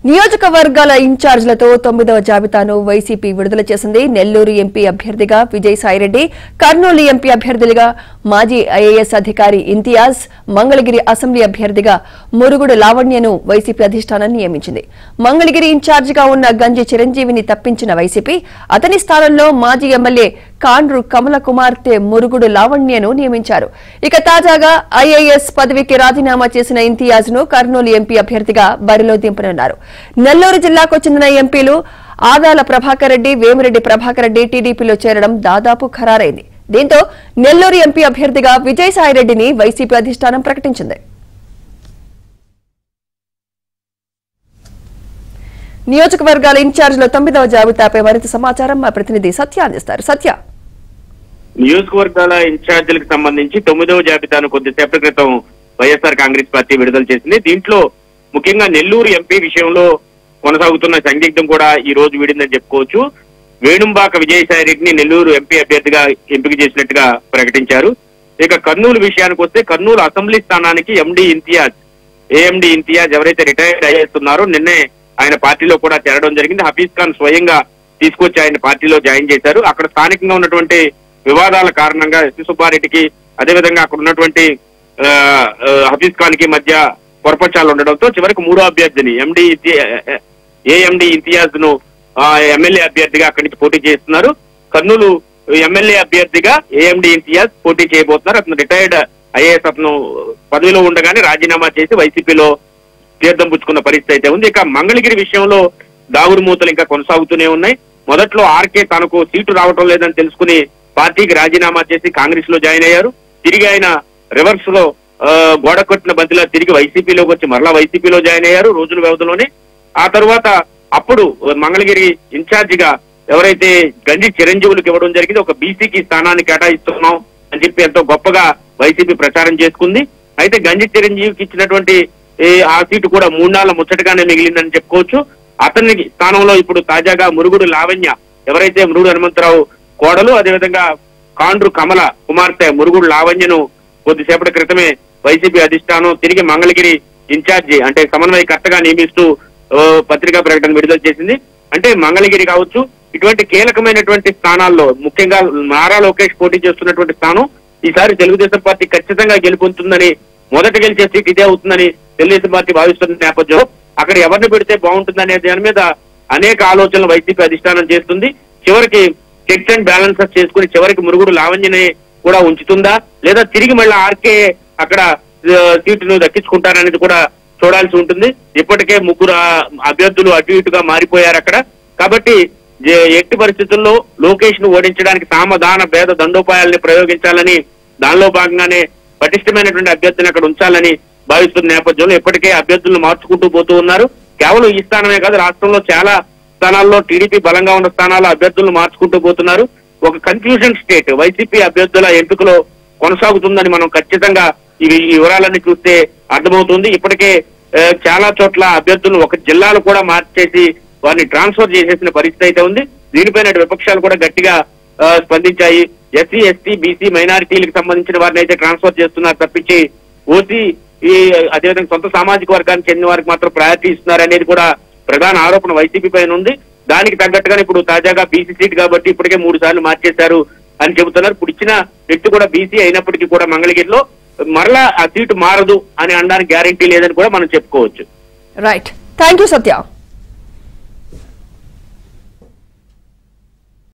నియోజకవర్గాల ఇన్ఛార్జ్లతో 9వ జాబితాను వైసీపీ విడుదల చేసింది. నెల్లూరు ఎంపీ అభ్యర్థిగా విజయసాయిరెడ్డి, కర్నూలు ఎంపీ అభ్యర్థులుగా మాజీ ఐఏఎస్ అధికారి ఇంతియాజ్, మంగళగిరి అసెంబ్లీ అభ్యర్థిగా మురుగుడు లావణ్యను వైసీపీ అధిష్టానం నియమించింది. మంగళగిరి ఇన్ఛార్జిగా ఉన్న గంజి చిరంజీవిని తప్పించిన వైసీపీ అతని స్థానంలో మాజీ ఎమ్మెల్యే కాండ్రు కమల కుమార్తె మురుగుడు లావణ్యను నియమించారు. ఇక తాజాగా ఐఏఎస్ పదవికి రాజీనామా చేసిన ఇంతియాజ్ ను కర్నూలు ఎంపీ అభ్యర్థిగా బరిలో దింపనున్నారు. నెల్లూరు జిల్లాకు చెందిన ఎంపీలు ఆదాల ప్రభాకర్ రెడ్డి, వేమిరెడ్డి ప్రభాకర్ రెడ్డి టీడీపీలో చేరడం దాదాపు ఖరారైంది. దీంతో నెల్లూరు ఎంపీ అభ్యర్థిగా విజయసాయిరెడ్డిని వైసీపీ అధిష్టానం ప్రకటించింది. నియోజకవర్గాల ఇన్ఛార్జ్ల 9వ జాబితాపై మరింత సమాచారం మా ప్రతినిధి సత్య అందిస్తారు. సత్య, నియోజకవర్గాల ఇన్ఛార్జీలకు సంబంధించి 9వ జాబితాను కొద్దిసేపటి క్రితం వైఎస్ఆర్ కాంగ్రెస్ పార్టీ విడుదల చేసింది. దీంట్లో ముఖ్యంగా నెల్లూరు ఎంపీ విషయంలో కొనసాగుతున్న సందిగ్ధం కూడా ఈ రోజు వీడిందని చెప్పుకోవచ్చు. వేణుంబాక విజయసాయిరెడ్డిని నెల్లూరు ఎంపీ అభ్యర్థిగా ఎంపిక చేసినట్టుగా ప్రకటించారు. ఇక కర్నూలు విషయానికి వస్తే కర్నూలు అసెంబ్లీ స్థానానికి ఏఎండి ఇంతియాజ్ ఎవరైతే రిటైర్డ్ అయ్యేస్తున్నారో నిన్నే ఆయన పార్టీలో కూడా చేరడం జరిగింది. హఫీజ్ ఖాన్ స్వయంగా తీసుకొచ్చి ఆయన పార్టీలో జాయిన్ చేశారు. అక్కడ స్థానికంగా ఉన్నటువంటి వివాదాల కారణంగా ఎస్వి సుబ్బారెడ్డికి, అదేవిధంగా అక్కడ ఉన్నటువంటి హఫీజ్ ఖాన్ కి మధ్య పొరపక్షాలు ఉండడంతో చివరికి మూడో అభ్యర్థిని ఏఎండి ఇంతియాజ్ ను ఎమ్మెల్యే అభ్యర్థిగా అక్కడి నుంచి పోటీ చేస్తున్నారు. కర్నూలు ఎమ్మెల్యే అభ్యర్థిగా ఏఎండి ఇంతియాజ్ పోటీ చేయబోతున్నారు. అతను రిటైర్డ్ ఐఏఎస్, అతను పదవిలో ఉండగానే రాజీనామా చేసి వైసీపీలో తీర్థం పుచ్చుకున్న పరిస్థితి అయితే ఉంది. ఇక మంగళగిరి విషయంలో దాగుడు మూతలు ఇంకా కొనసాగుతూనే ఉన్నాయి. మొదట్లో ఆర్కే తనకు సీటు రావటం లేదని తెలుసుకుని పార్టీకి రాజీనామా చేసి కాంగ్రెస్ లో జాయిన్ అయ్యారు. తిరిగి ఆయన రివర్స్ లో గోడ కొట్టిన బదిలా తిరిగి వైసీపీలోకి వచ్చి మరలా వైసీపీలో జాయిన్ అయ్యారు రోజుల వ్యవధిలోనే. ఆ తర్వాత అప్పుడు మంగళగిరి ఇన్ఛార్జిగా ఎవరైతే గంజి చిరంజీవులకు ఇవ్వడం జరిగింది, ఒక బీసీకి స్థానాన్ని కేటాయిస్తున్నాం అని చెప్పి ఎంతో గొప్పగా వైసీపీ ప్రచారం చేసుకుంది. అయితే గంజి చిరంజీవికి ఇచ్చినటువంటి ఆ సీటు కూడా 3 నాళ్ల ముచ్చటగానే మిగిలిందని చెప్పుకోవచ్చు. అతని స్థానంలో ఇప్పుడు తాజాగా మురుగుడు లావణ్య, ఎవరైతే మురుగుడు హనుమంతరావు కోడలు, అదేవిధంగా కాండ్రు కమల కుమార్తె మురుగుడు లావణ్యను కొద్దిసేపటి క్రితమే వైసీపీ అధిష్టానం తిరిగి మంగళగిరి ఇన్ఛార్జి అంటే సమన్వయకర్తగా నియమిస్తూ పత్రికా ప్రకటన విడుదల చేసింది. అంటే మంగళగిరి కావచ్చు, ఇటువంటి కీలకమైనటువంటి స్థానాల్లో ముఖ్యంగా నారా లోకేష్ పోటీ చేస్తున్నటువంటి స్థానం ఈసారి తెలుగుదేశం పార్టీ ఖచ్చితంగా గెలుపొందుతుందని, మొదట గెలిచే సీట్ ఇదే అవుతుందని తెలుగుదేశం పార్టీ భావిస్తున్న నేపథ్యంలో అక్కడ ఎవరిని పెడితే బాగుంటుందనే దాని మీద అనేక ఆలోచనలు వైసీపీ అధిష్టానం చేస్తుంది. చివరికి చెక్స్ అండ్ బ్యాలెన్సెస్ చేసుకుని చివరికి మురుగుడు లావణ్యని కూడా ఉంచుతుందా, లేదా తిరిగి మళ్ళీ ఆర్కే అక్కడ సీటును దక్కించుకుంటారనేది కూడా చూడాల్సి ఉంటుంది. ఇప్పటికే 3 అభ్యర్థులు అటు ఇటుగా మారిపోయారు అక్కడ. కాబట్టి ఎట్టి పరిస్థితుల్లో లోకేష్ ను ఓడించడానికి సామధాన భేద దండోపాయాలని ప్రయోగించాలని, దానిలో భాగంగానే పటిష్టమైనటువంటి అభ్యర్థిని అక్కడ ఉంచాలని భావిస్తున్న నేపథ్యంలో ఇప్పటికే అభ్యర్థులను మార్చుకుంటూ పోతూ ఉన్నారు. కేవలం ఈ స్థానమే కాదు, రాష్ట్రంలో చాలా స్థానాల్లో టీడీపీ బలంగా ఉన్న స్థానాల్లో అభ్యర్థులను మార్చుకుంటూ పోతున్నారు. ఒక కన్ఫ్యూజన్ స్టేట్ వైసీపీ అభ్యర్థుల ఎంపికలో కొనసాగుతుందని మనం ఖచ్చితంగా ఈ వివరాలన్నీ చూస్తే అర్థమవుతుంది. ఇప్పటికే చాలా చోట్ల అభ్యర్థులను ఒక జిల్లాలు కూడా మార్చేసి వారిని ట్రాన్స్ఫర్ చేసేసిన పరిస్థితి అయితే ఉంది. దీనిపైన విపక్షాలు కూడా గట్టిగా స్పందించాయి. ఎస్సీ, ఎస్టీ, బీసీ, మైనారిటీలకు సంబంధించిన వారిని అయితే ట్రాన్స్ఫర్ చేస్తున్నారు తప్పించి ఓసీ అదేవిధంగా సొంత సామాజిక వర్గానికి చెందిన వారికి మాత్రం ప్రయారిటీ ఇస్తున్నారు అనేది కూడా ప్రధాన ఆరోపణ వైసీపీ పైన ఉంది. దానికి తగ్గట్టుగానే ఇప్పుడు తాజాగా బీసీ సీట్ కాబట్టి ఇప్పటికే 3 సార్లు మార్చేశారు అని చెబుతున్నారు. ఇప్పుడు ఇచ్చిన వ్యక్తి కూడా బీసీ అయినప్పటికీ కూడా మంగళగిరిలో మరలా ఆ సీటు మారదు అని అనడానికి గ్యారెంటీ లేదని కూడా మనం చెప్పుకోవచ్చు. Right, thank you Satya.